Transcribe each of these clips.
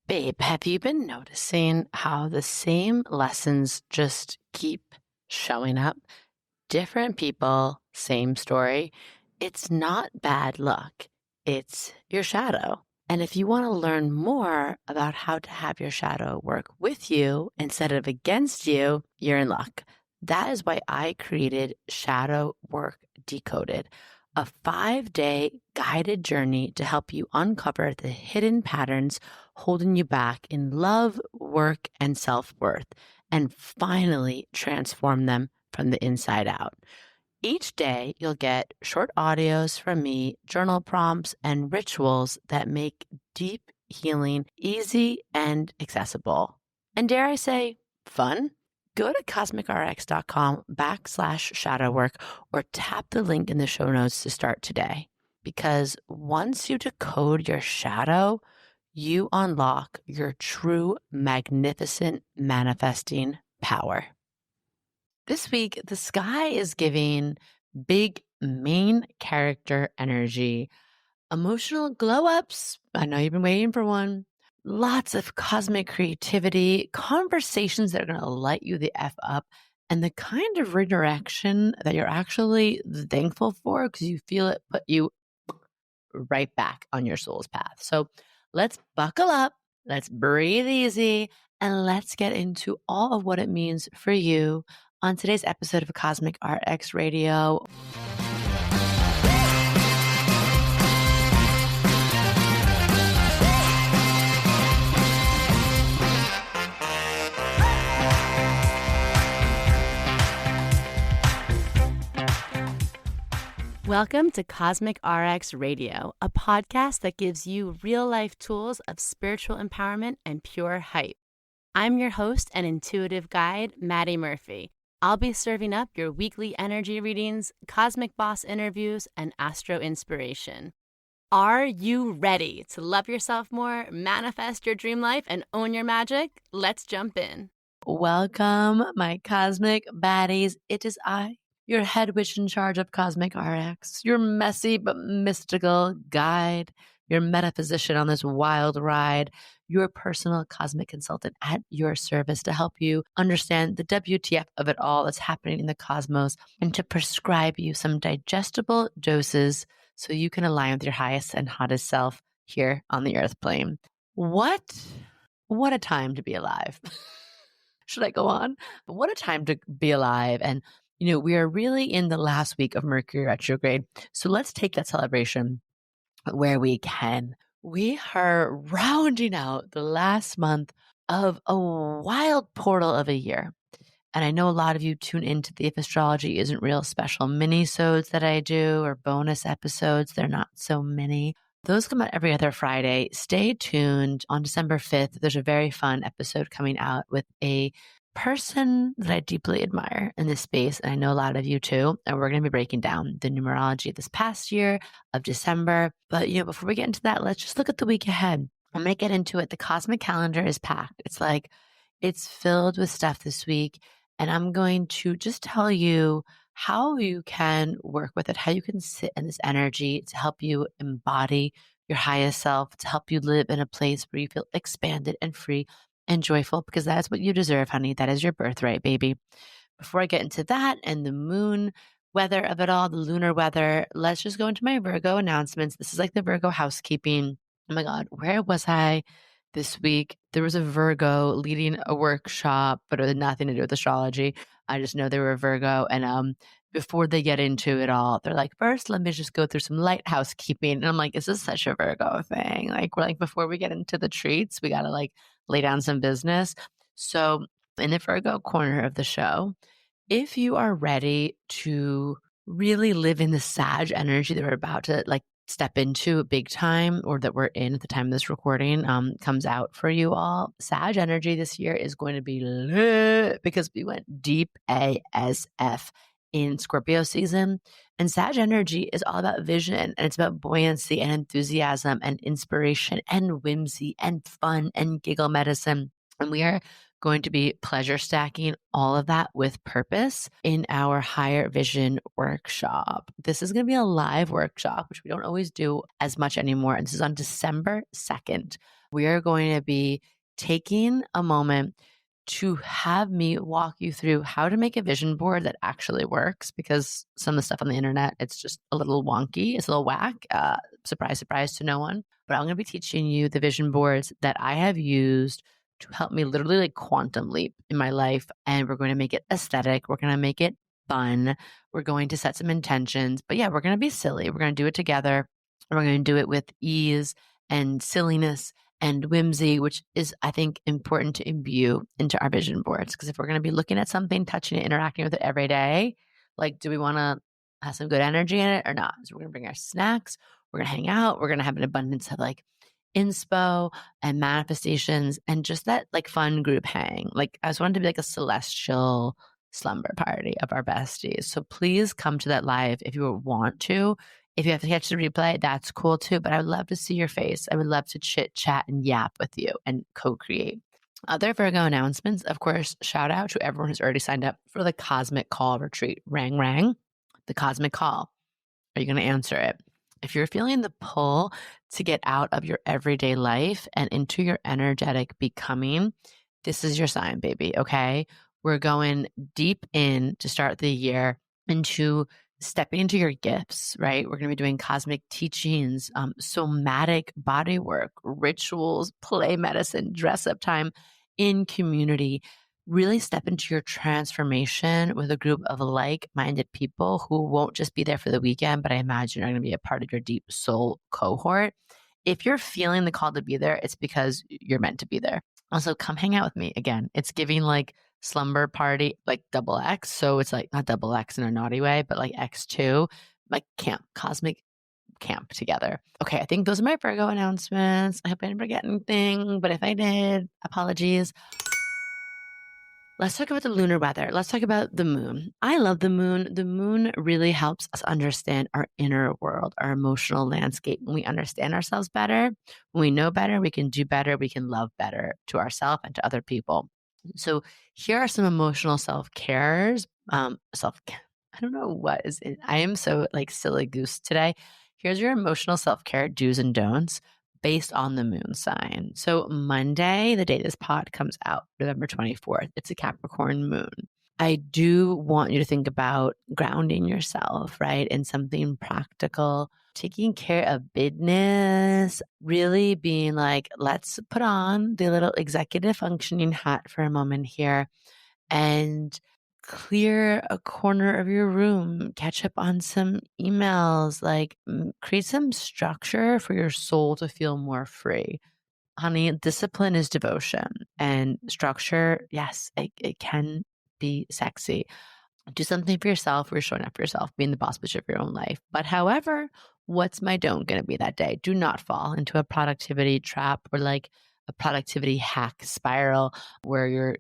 Babe, have you been noticing how the same lessons just keep showing up? Different people, same story. It's not bad luck, it's your shadow. And if you want to learn more about how to have your shadow work with you instead of against you, you're in luck. That is why I created Shadow Work Decoded, a 5-day guided journey to help you uncover the hidden patterns holding you back in love, work, and self-worth, and finally transform them from the inside out. Each day, you'll get short audios from me, journal prompts, and rituals that make deep healing easy and accessible. And dare I say, fun? Go to cosmicrx.com/shadow work or tap the link in the show notes to start today. Because once you decode your shadow, you unlock your true, magnificent manifesting power. This week, the sky is giving big main character energy, emotional glow ups. I know you've been waiting for one. Lots of cosmic creativity, conversations that are going to light you the F up, and the kind of redirection that you're actually thankful for because you feel it put you right back on your soul's path. So let's buckle up, let's breathe easy, and let's get into all of what it means for you on today's episode of Cosmic RX Radio. Welcome to Cosmic RX Radio, a podcast that gives you real-life tools of spiritual empowerment and pure hype. I'm your host and intuitive guide, MADI Murphy. I'll be serving up your weekly energy readings, cosmic boss interviews, and astro inspiration. Are you ready to love yourself more, manifest your dream life, and own your magic? Let's jump in. Welcome, my cosmic baddies. It is I, your head witch in charge of Cosmic RX, your messy but mystical guide, your metaphysician on this wild ride, your personal cosmic consultant at your service to help you understand the WTF of it all that's happening in the cosmos and to prescribe you some digestible doses so you can align with your highest and hottest self here on the earth plane. What a time to be alive. Should I go on? But what a time to be alive. And we are really in the last week of Mercury retrograde. So let's take that celebration where we can. We are rounding out the last month of a wild portal of a year. And I know a lot of you tune into the If Astrology Isn't Real special mini-sodes that I do or bonus episodes. They're not so many. Those come out every other Friday. Stay tuned. On December 5th, there's a very fun episode coming out with a person that I deeply admire in this space, and I know a lot of you too, and we're going to be breaking down the numerology of this past year of December. But before we get into that, let's just look at the week ahead. I'm going to get into it. The cosmic calendar is packed. It's filled with stuff this week, and I'm going to just tell you how you can work with it, how you can sit in this energy to help you embody your highest self, to help you live in a place where you feel expanded and free and joyful, because that's what you deserve, honey. That is your birthright, baby. Before I get into that and the moon weather of it all, the lunar weather, let's just go into my Virgo announcements. This is like the Virgo housekeeping. Oh my God, where was I this week? There was a Virgo leading a workshop, but it had nothing to do with astrology. I just know they were a Virgo. And before they get into it all, they're like, first, let me just go through some light housekeeping. And I'm like, this is such a Virgo thing. Like, we're like, before we get into the treats, we got to lay down some business. So in the Virgo corner of the show, if you are ready to really live in the Sag energy that we're about to step into big time, or that we're in at the time this recording comes out for you all, Sag energy this year is going to be lit because we went deep ASF in Scorpio season. And Sag energy is all about vision, and it's about buoyancy and enthusiasm and inspiration and whimsy and fun and giggle medicine. And we are going to be pleasure stacking all of that with purpose in our Higher Vision workshop. This is going to be a live workshop, which we don't always do as much anymore. And this is on December 2nd. we are going to be taking a moment to have me walk you through how to make a vision board that actually works, because some of the stuff on the internet, it's just a little wonky. It's a little whack. Surprise, surprise to no one. But I'm going to be teaching you the vision boards that I have used to help me literally like quantum leap in my life. And we're going to make it aesthetic. We're going to make it fun. We're going to set some intentions. But yeah, we're going to be silly. We're going to do it together. And we're going to do it with ease and silliness and whimsy, which is, I think, important to imbue into our vision boards. Because if we're going to be looking at something, touching it, interacting with it every day, like, do we want to have some good energy in it or not? So we're going to bring our snacks. We're going to hang out. We're going to have an abundance of like inspo and manifestations and just that like fun group hang. Like, I just wanted to be like a celestial slumber party of our besties. So please come to that live if you want to. If you have to catch the replay, that's cool too. But I would love to see your face. I would love to chit chat and yap with you and co-create. Other Virgo announcements, of course, shout out to everyone who's already signed up for the Cosmic Call Retreat. Rang, rang. The Cosmic Call. Are you going to answer it? If you're feeling the pull to get out of your everyday life and into your energetic becoming, this is your sign, baby. Okay. We're going deep in to start the year into stepping into your gifts, right? We're going to be doing cosmic teachings, somatic body work, rituals, play medicine, dress up time in community. Really step into your transformation with a group of like-minded people who won't just be there for the weekend, but I imagine are going to be a part of your deep soul cohort. If you're feeling the call to be there, it's because you're meant to be there. Also, come hang out with me. Again, it's giving like slumber party, like double X. So it's like not double X in a naughty way, but like X2, like camp, cosmic camp together. Okay, I think those are my Virgo announcements. I hope I didn't forget anything, but if I did, apologies. Let's talk about the lunar weather. Let's talk about the moon. I love the moon. The moon really helps us understand our inner world, our emotional landscape. When we understand ourselves better, when we know better, we can do better, we can love better to ourselves and to other people. So here are some emotional self-cares. I don't know what is it. I am so like silly goose today. Here's your emotional self-care do's and don'ts based on the moon sign. So Monday, the day this pod comes out, November 24th, it's a Capricorn moon. I do want you to think about grounding yourself, right? In something practical, taking care of business, really being like, let's put on the little executive functioning hat for a moment here and clear a corner of your room, catch up on some emails, like create some structure for your soul to feel more free. Honey, discipline is devotion, and structure, yes, it can be sexy. Do something for yourself. You're showing up for yourself, being the boss bitch of your own life. But however, what's my don't going to be that day? Do not fall into a productivity trap or like a productivity hack spiral where you're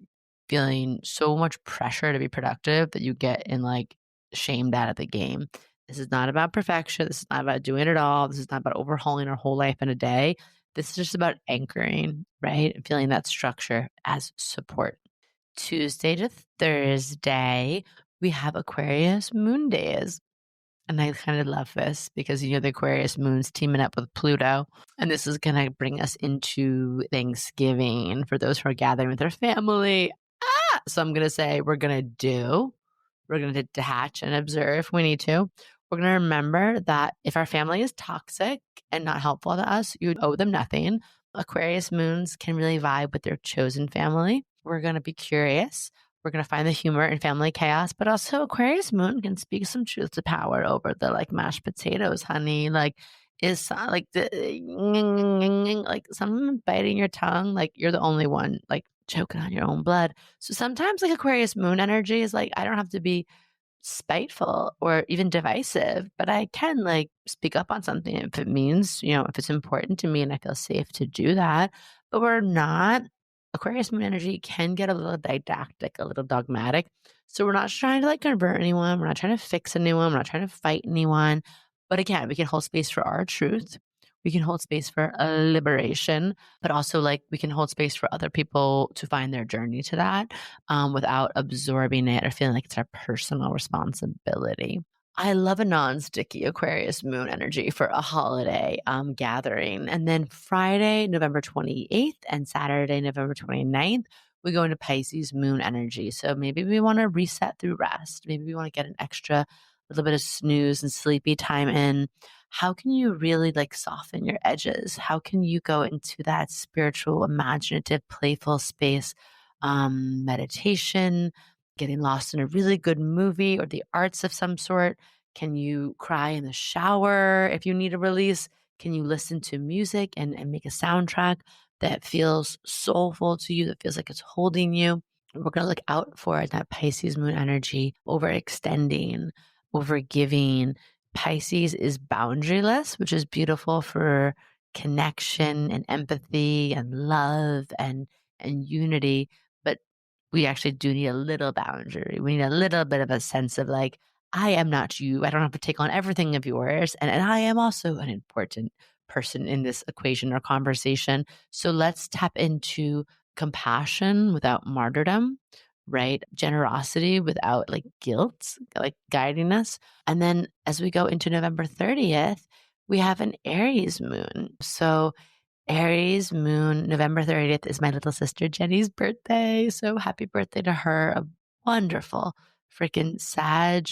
feeling so much pressure to be productive that you get in like shamed out of the game. This is not about perfection. This is not about doing it all. This is not about overhauling our whole life in a day. This is just about anchoring, right? And feeling that structure as support. Tuesday to Thursday, we have Aquarius moon days. And I kind of love this because, the Aquarius moon's teaming up with Pluto. And this is going to bring us into Thanksgiving for those who are gathering with their family. So I'm going to say we're going to detach and observe if we need to. We're going to remember that if our family is toxic and not helpful to us, you owe them nothing. Aquarius moons can really vibe with their chosen family. We're going to be curious. We're going to find the humor in family chaos, but also Aquarius moon can speak some truth to power over the like mashed potatoes, honey. Like is like the like someone biting your tongue, like you're the only one like choking on your own blood. So sometimes like Aquarius moon energy is like, I don't have to be spiteful or even divisive, but I can like speak up on something if it means, if it's important to me and I feel safe to do that. But we're not. Aquarius moon energy can get a little didactic, a little dogmatic. So we're not trying to like convert anyone. We're not trying to fix anyone. We're not trying to fight anyone. But again, we can hold space for our truth. We can hold space for a liberation, but also like we can hold space for other people to find their journey to that without absorbing it or feeling like it's our personal responsibility. I love a non-sticky Aquarius moon energy for a holiday gathering. And then Friday, November 28th and Saturday, November 29th, we go into Pisces moon energy. So maybe we want to reset through rest. Maybe we want to get an extra little bit of snooze and sleepy time in. How can you really like soften your edges? How can you go into that spiritual, imaginative, playful space? Meditation, getting lost in a really good movie or the arts of some sort. Can you cry in the shower if you need a release? Can you listen to music and make a soundtrack that feels soulful to you, that feels like it's holding you? We're going to look out for that Pisces moon energy, overextending, overgiving. Pisces is boundaryless, which is beautiful for connection and empathy and love and unity. But we actually do need a little boundary. We need a little bit of a sense of like, I am not you. I don't have to take on everything of yours. And I am also an important person in this equation or conversation. So let's tap into compassion without martyrdom, right? Generosity without like guilt, like guiding us. And then as we go into November 30th, we have an Aries moon. So Aries moon, November 30th is my little sister Jenny's birthday. So happy birthday to her. A wonderful freaking Sag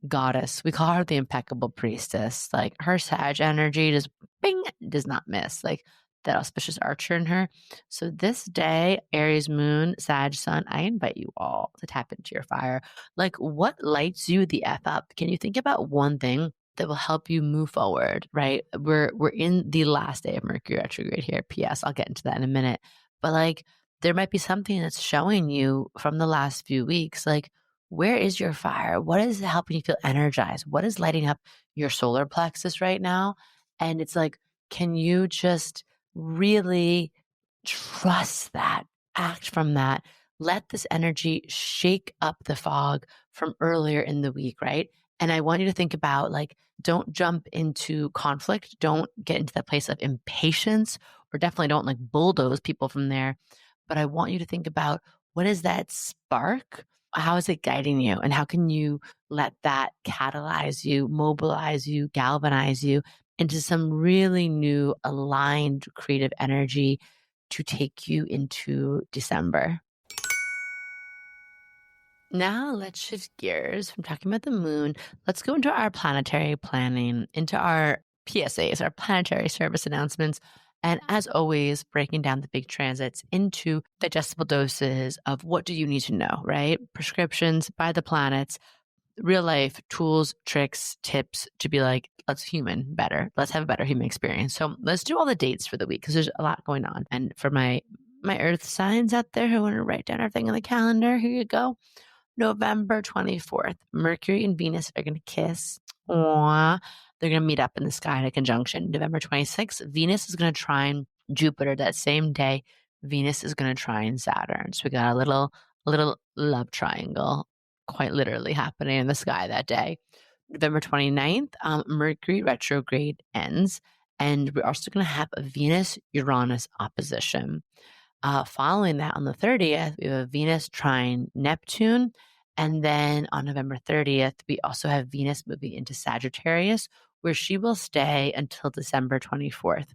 goddess. We call her the impeccable priestess. Like her Sag energy just bing, does not miss. Like that auspicious archer in her. So this day, Aries moon, Sag sun, I invite you all to tap into your fire. Like what lights you the F up? Can you think about one thing that will help you move forward, right? We're in the last day of Mercury retrograde here. P.S. I'll get into that in a minute. But like there might be something that's showing you from the last few weeks, like where is your fire? What is helping you feel energized? What is lighting up your solar plexus right now? And it's like, can you just really trust that, act from that, let this energy shake up the fog from earlier in the week, right? And I want you to think about like, don't jump into conflict. Don't get into that place of impatience, or definitely don't like bulldoze people from there. But I want you to think about what is that spark? How is it guiding you? And how can you let that catalyze you, mobilize you, galvanize you into some really new aligned creative energy to take you into December? Now let's shift gears from talking about the moon. Let's go into our planetary planning, into our PSAs, our planetary service announcements. And as always, breaking down the big transits into digestible doses of what do you need to know, right? Prescriptions by the planets, real life tools, tricks, tips to be like, let's human better. Let's have a better human experience. So let's do all the dates for the week because there's a lot going on. And for my earth signs out there who want to write down everything on the calendar, here you go. November 24th, Mercury and Venus are going to kiss. Aww. They're going to meet up in the sky in a conjunction. November 26th, Venus is going to trine Jupiter that same day. Venus is going to trine Saturn. So we got a little love triangle quite literally happening in the sky that day. November 29th, Mercury retrograde ends. And we're also going to have a Venus-Uranus opposition. Following that, on the 30th, we have a Venus trine Neptune. And then on November 30th, we also have Venus moving into Sagittarius, where she will stay until December 24th.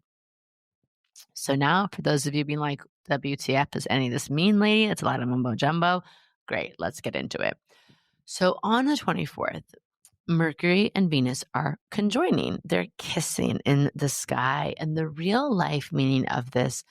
So now, for those of you being like, WTF, does any of this mean, lady? It's a lot of mumbo jumbo. Great, let's get into it. So on the 24th, Mercury and Venus are conjoining. They're kissing in the sky. And the real life meaning of this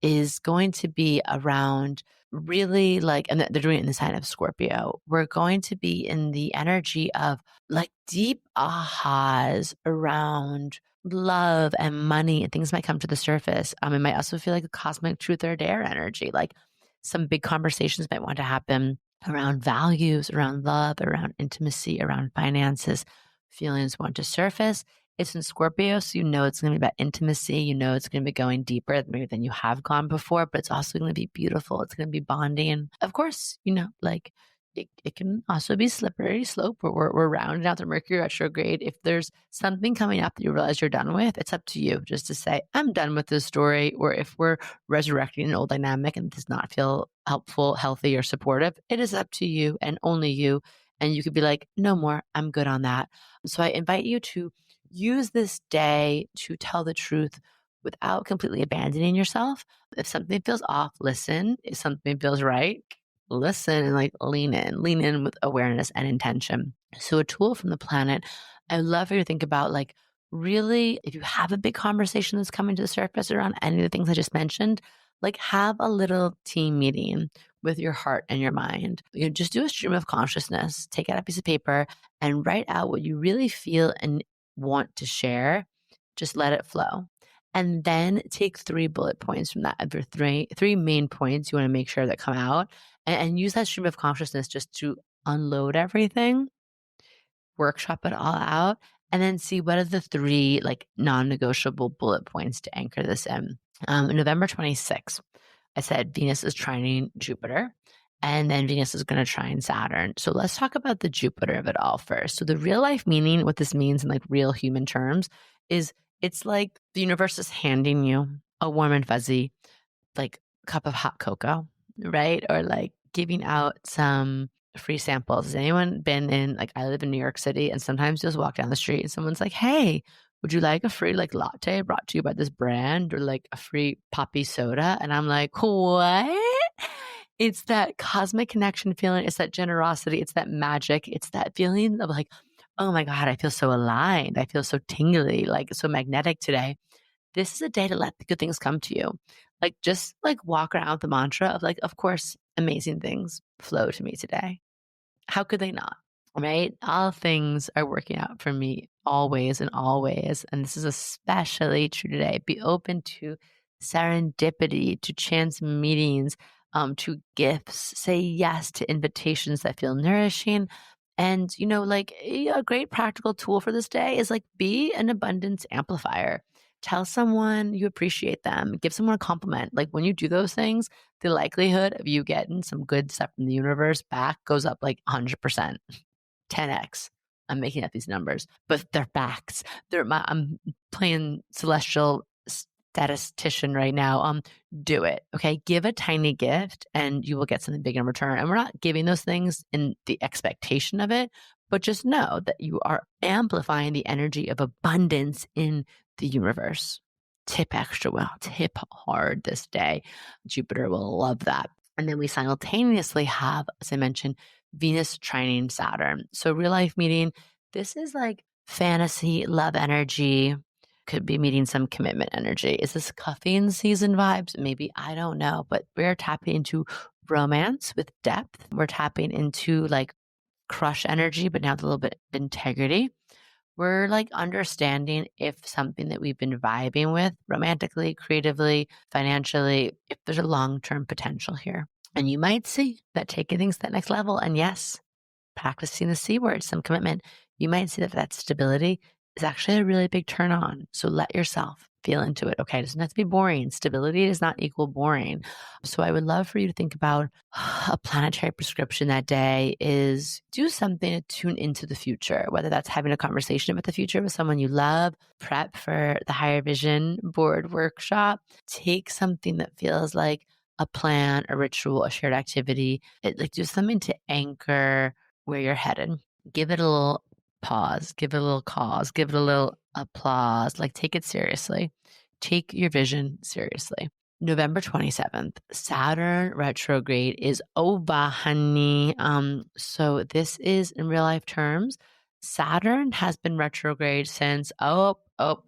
is going to be around really like, and they're doing it in the sign of Scorpio. We're going to be in the energy of like deep ahas around love and money, and things might come to the surface. It might also feel like a cosmic truth or dare energy. Like some big conversations might want to happen around values, around love, around intimacy, around finances. Feelings want to surface. It's in Scorpio, so you know it's going to be about intimacy. You know it's going to be going deeper maybe than you have gone before, but it's also going to be beautiful. It's going to be bonding. And of course, you know, like it can also be slippery slope where we're rounding out the Mercury retrograde. If there's something coming up that you realize you're done with, it's up to you just to say, I'm done with this story. Or if we're resurrecting an old dynamic and it does not feel helpful, healthy, or supportive, it is up to you and only you. And you could be like, no more, I'm good on that. So I invite you to use this day to tell the truth without completely abandoning yourself. If something feels off, listen. If something feels right, listen and like lean in with awareness and intention. So a tool from the planet, I love for you to think about like really, if you have a big conversation that's coming to the surface around any of the things I just mentioned, like have a little team meeting with your heart and your mind. You know, just do a stream of consciousness, take out a piece of paper and write out what you really feel and want to share. Just let it flow. And then take 3 bullet points from that. There are three main points you want to make sure that come out and use that stream of consciousness just to unload everything, workshop it all out, and then see what are the 3 like non-negotiable bullet points to anchor this in. November 26th, I said Venus is trining Jupiter, and then Venus is going to trine Saturn. So let's talk about the Jupiter of it all first. So the real life meaning, what this means in like real human terms, is it's like the universe is handing you a warm and fuzzy like cup of hot cocoa, right? Or like giving out some free samples. Has anyone been in, like, I live in New York City, and sometimes you just walk down the street and someone's like, hey, would you like a free like latte brought to you by this brand, or like a free poppy soda? And I'm like, what? It's that cosmic connection feeling. It's that generosity. It's that magic. It's that feeling of like, oh my God, I feel so aligned. I feel so tingly, like so magnetic today. This is a day to let the good things come to you. Like just like walk around with the mantra of like, of course, amazing things flow to me today. How could they not? Right? All things are working out for me always and always. And this is especially true today. Be open to serendipity, to chance meetings, to gifts. Say yes to invitations that feel nourishing. And, you know, like a great practical tool for this day is like be an abundance amplifier. Tell someone you appreciate them, give someone a compliment. Like when you do those things, the likelihood of you getting some good stuff from the universe back goes up like 100%, 10x. I'm making up these numbers, but they're facts. I'm playing celestial statistician right now. Do it. Okay. Give a tiny gift and you will get something big in return. And we're not giving those things in the expectation of it, but just know that you are amplifying the energy of abundance in the universe. Tip extra well, tip hard this day. Jupiter will love that. And then we simultaneously have, as I mentioned, Venus trining Saturn. So real life meeting, this is like fantasy, love energy, could be meeting some commitment energy. Is this cuffing season vibes? Maybe, I don't know, but we're tapping into romance with depth. We're tapping into like crush energy, but now with a little bit of integrity. We're like understanding if something that we've been vibing with romantically, creatively, financially, if there's a long-term potential here. And you might see that taking things to that next level, and yes, practicing the C word, some commitment, you might see that that stability is actually a really big turn on. So let yourself feel into it. Okay. It doesn't have to be boring. Stability does not equal boring. So I would love for you to think about a planetary prescription that day is do something to tune into the future, whether that's having a conversation about the future with someone you love, prep for the Higher Vision board workshop, take something that feels like a plan, a ritual, a shared activity. Like do something to anchor where you're headed. Give it a little pause, give it a little cause, give it a little applause, like take it seriously. Take your vision seriously. November 27th, Saturn retrograde is over, honey. So this is in real life terms. Saturn has been retrograde since, I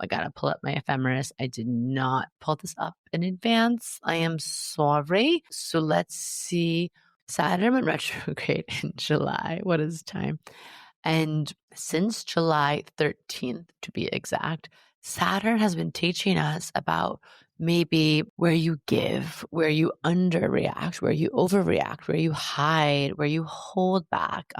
gotta pull up my ephemeris. I did not pull this up in advance. I am sorry. So let's see. Saturn went retrograde in July. What is time? And since July 13th, to be exact, Saturn has been teaching us about maybe where you give, where you underreact, where you overreact, where you hide, where you hold back,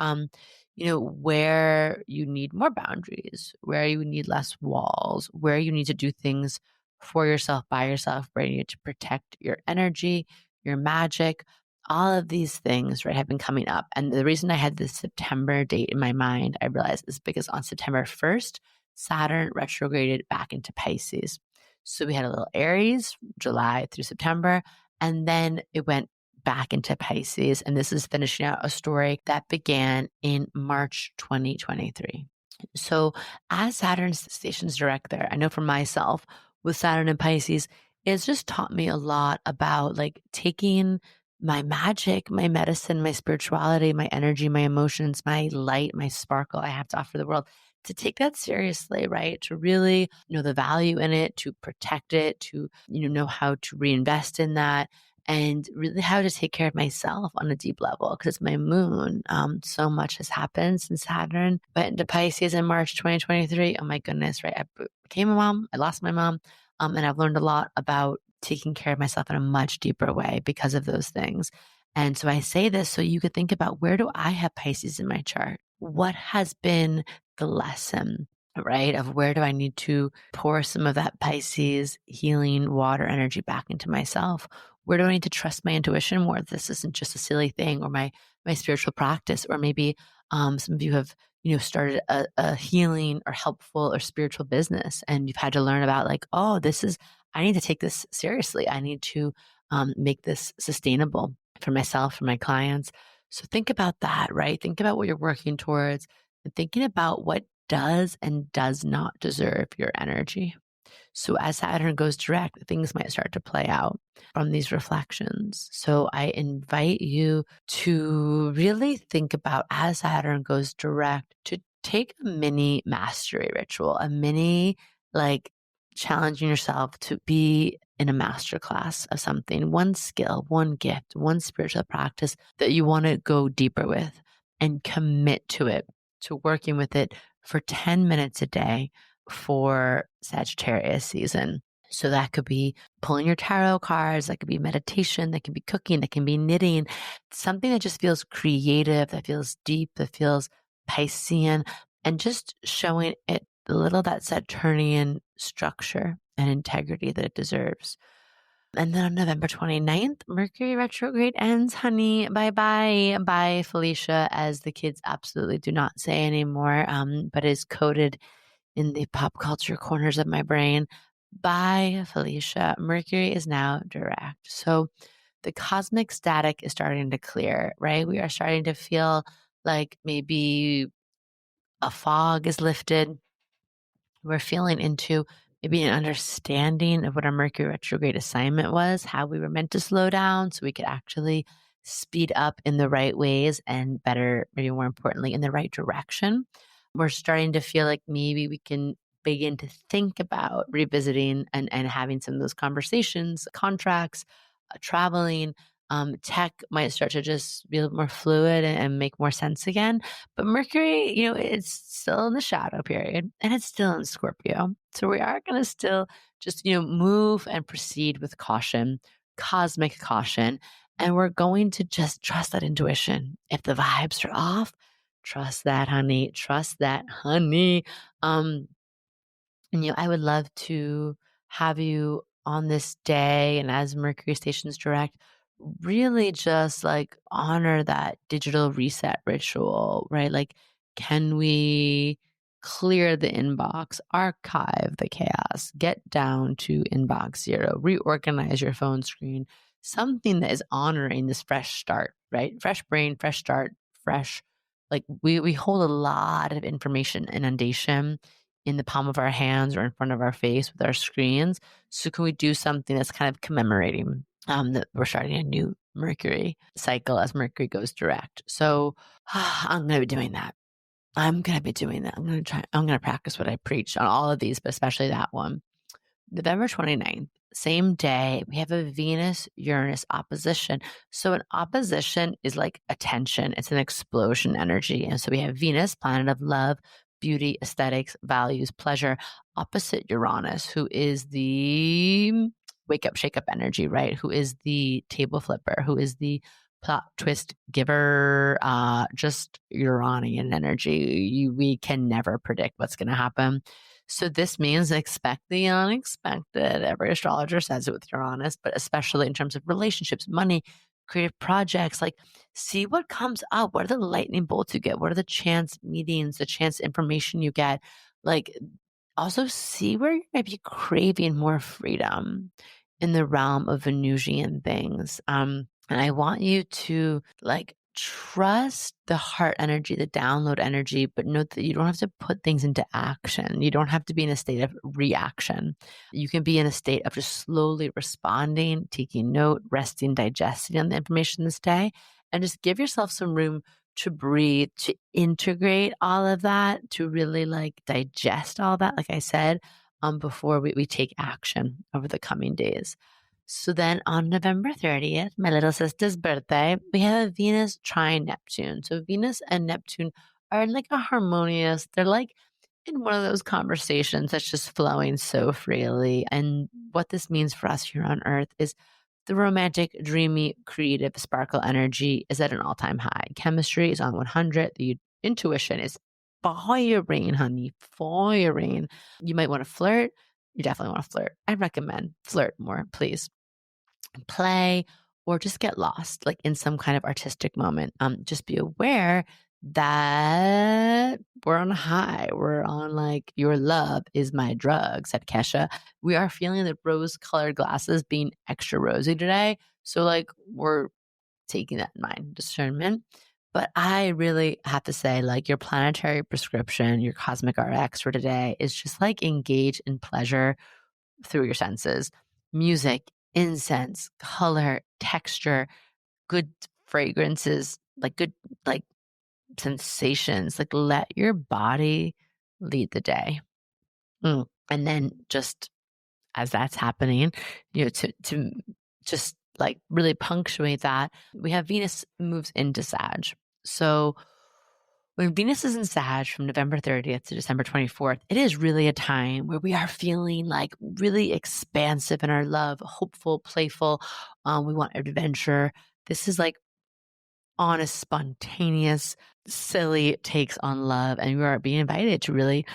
where you need more boundaries, where you need less walls, where you need to do things for yourself, by yourself, where you need to protect your energy, your magic. All of these things, right, have been coming up. And the reason I had this September date in my mind, I realized, is because on September 1st, Saturn retrograded back into Pisces. So we had a little Aries, July through September, and then it went back into Pisces. And this is finishing out a story that began in March 2023. So as Saturn's stations direct there, I know for myself with Saturn and Pisces, it's just taught me a lot about like taking my magic, my medicine, my spirituality, my energy, my emotions, my light, my sparkle I have to offer the world, to take that seriously, right? To really know the value in it, to protect it, to, know how to reinvest in that, and really how to take care of myself on a deep level, because it's my moon. So much has happened since Saturn went into Pisces in March 2023. Oh my goodness, right? I became a mom. I lost my mom. And I've learned a lot about taking care of myself in a much deeper way because of those things. And so I say this so you could think about, where do I have Pisces in my chart? What has been the lesson, right? Of where do I need to pour some of that Pisces healing water energy back into myself? Where do I need to trust my intuition more? This isn't just a silly thing, or my spiritual practice, or maybe some of you have started a healing or helpful or spiritual business, and you've had to learn about like, oh, I need to take this seriously. I need to make this sustainable for myself, for my clients. So think about that, right? Think about what you're working towards, and thinking about what does and does not deserve your energy. So as Saturn goes direct, things might start to play out from these reflections. So I invite you to really think about, as Saturn goes direct, to take a mini mastery ritual, a mini like challenging yourself to be in a master class of something, one skill, one gift, one spiritual practice that you want to go deeper with, and commit to it, to working with it for 10 minutes a day for Sagittarius season. So that could be pulling your tarot cards, that could be meditation, that can be cooking, that can be knitting, something that just feels creative, that feels deep, that feels Piscean, and just showing it a little that Saturnian structure and integrity that it deserves. And then on November 29th, Mercury retrograde ends, honey. Bye-bye. Bye, Felicia, as the kids absolutely do not say anymore, but is coded in the pop culture corners of my brain. Bye, Felicia. Mercury is now direct. So the cosmic static is starting to clear, right? We are starting to feel like maybe a fog is lifted. We're feeling into maybe an understanding of what our Mercury retrograde assignment was, how we were meant to slow down so we could actually speed up in the right ways, and better, maybe more importantly, in the right direction. We're starting to feel like maybe we can begin to think about revisiting and having some of those conversations, contracts, traveling. Tech might start to just be a little more fluid and make more sense again. But Mercury, it's still in the shadow period, and it's still in Scorpio. So we are going to still just, move and proceed with caution, cosmic caution. And we're going to just trust that intuition. If the vibes are off, trust that, honey. Trust that, honey. And I would love to have you on this day, and as Mercury stations direct, really just like honor that digital reset ritual, right? Like, can we clear the inbox, archive the chaos, get down to inbox zero, reorganize your phone screen, something that is honoring this fresh start, right? Fresh brain, fresh start, fresh. Like we hold a lot of information inundation in the palm of our hands or in front of our face with our screens. So can we do something that's kind of commemorating that we're starting a new Mercury cycle as Mercury goes direct? So I'm going to be doing that. I'm going to practice what I preach on all of these, but especially that one. November 29th, same day, we have a Venus-Uranus opposition. So an opposition is like a tension. It's an explosion energy. And so we have Venus, planet of love, beauty, aesthetics, values, pleasure, opposite Uranus, who is the wake up, shake up energy, right? Who is the table flipper, who is the plot twist giver, just Uranian energy. We can never predict what's going to happen. So this means expect the unexpected. Every astrologer says it with Uranus, but especially in terms of relationships, money, creative projects, like see what comes up. What are the lightning bolts you get? What are the chance meetings, the chance information you get? Like also see where you might be craving more freedom in the realm of Venusian things. And I want you to trust the heart energy, the download energy, but note that you don't have to put things into action. You don't have to be in a state of reaction. You can be in a state of just slowly responding, taking note, resting, digesting on the information this day, and just give yourself some room to breathe, to integrate all of that, to really digest all that, like I said, before we take action over the coming days. So then on November 30th, my little sister's birthday, we have a Venus trine Neptune. So Venus and Neptune are in a harmonious, they're in one of those conversations that's just flowing so freely. And what this means for us here on Earth is the romantic, dreamy, creative sparkle energy is at an all-time high. Chemistry is on 100. The intuition is firing, honey, firing. You might want to flirt. You definitely want to flirt. I recommend flirt more, please. Play or just get lost in some kind of artistic moment. Just be aware that we're on a high. We're on your love is my drug, said Kesha. We are feeling the rose-colored glasses being extra rosy today. So we're taking that in mind, discernment. But I really have to say, your planetary prescription, your cosmic RX for today is just engage in pleasure through your senses. Music, incense, color, texture, good fragrances, good sensations. Let your body lead the day. And then just as that's happening, to just really punctuate that, we have Venus moves into Sag. So when Venus is in Sag from November 30th to December 24th, it is really a time where we are feeling really expansive in our love, hopeful, playful. We want adventure. This is honest, spontaneous, silly takes on love. And we are being invited to really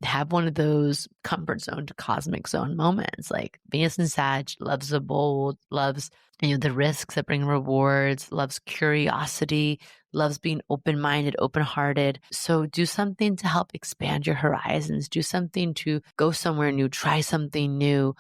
have one of those comfort zone to cosmic zone moments. Venus and Sag loves the bold, loves the risks that bring rewards, loves curiosity, loves being open-minded, open-hearted. So do something to help expand your horizons. Do something to go somewhere new, try something new,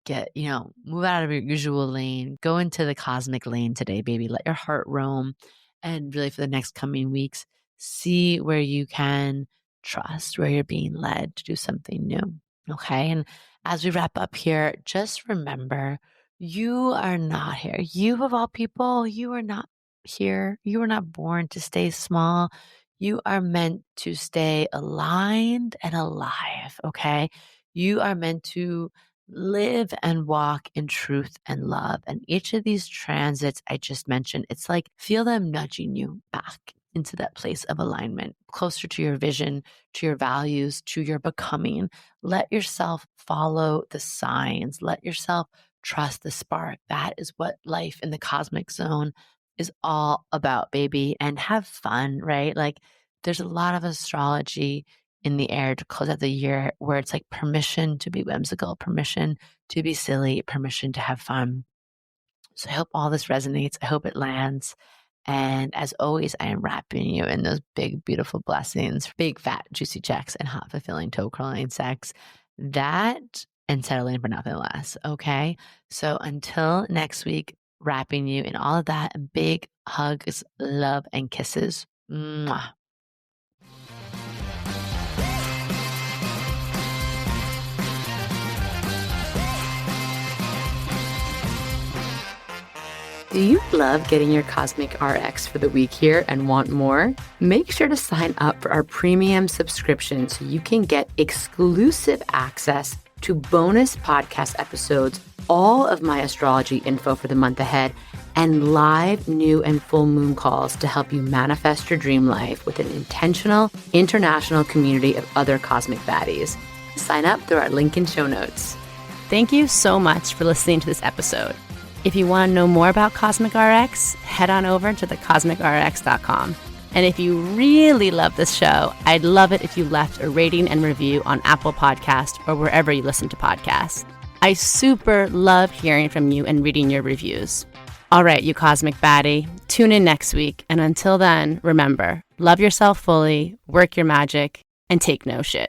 get, move out of your usual lane, go into the cosmic lane today, baby. Let your heart roam. And really for the next coming weeks, see where you can trust, where you're being led to do something new. Okay. And as we wrap up here, just remember, you are not here. You of all people, you are not here. You were not born to stay small. You are meant to stay aligned and alive. Okay. You are meant to live and walk in truth and love. And each of these transits I just mentioned, it's feel them nudging you back into that place of alignment, closer to your vision, to your values, to your becoming. Let yourself follow the signs. Let yourself trust the spark. That is what life in the cosmic zone is all about, baby. And have fun, right? There's a lot of astrology in the air to close out the year where it's permission to be whimsical, permission to be silly, permission to have fun. So I hope all this resonates. I hope it lands. And as always, I am wrapping you in those big, beautiful blessings, big, fat, juicy checks, and hot, fulfilling, toe-curling sex. That and settling for nothing less, okay? So until next week, wrapping you in all of that, big hugs, love, and kisses. Mwah. Do you love getting your Cosmic RX for the week here and want more? Make sure to sign up for our premium subscription so you can get exclusive access to bonus podcast episodes, all of my astrology info for the month ahead, and live new and full moon calls to help you manifest your dream life with an intentional, international community of other cosmic baddies. Sign up through our link in show notes. Thank you so much for listening to this episode. If you want to know more about Cosmic RX, head on over to thecosmicrx.com. And if you really love this show, I'd love it if you left a rating and review on Apple Podcasts or wherever you listen to podcasts. I super love hearing from you and reading your reviews. All right, you cosmic baddie, tune in next week. And until then, remember, love yourself fully, work your magic, and take no shit.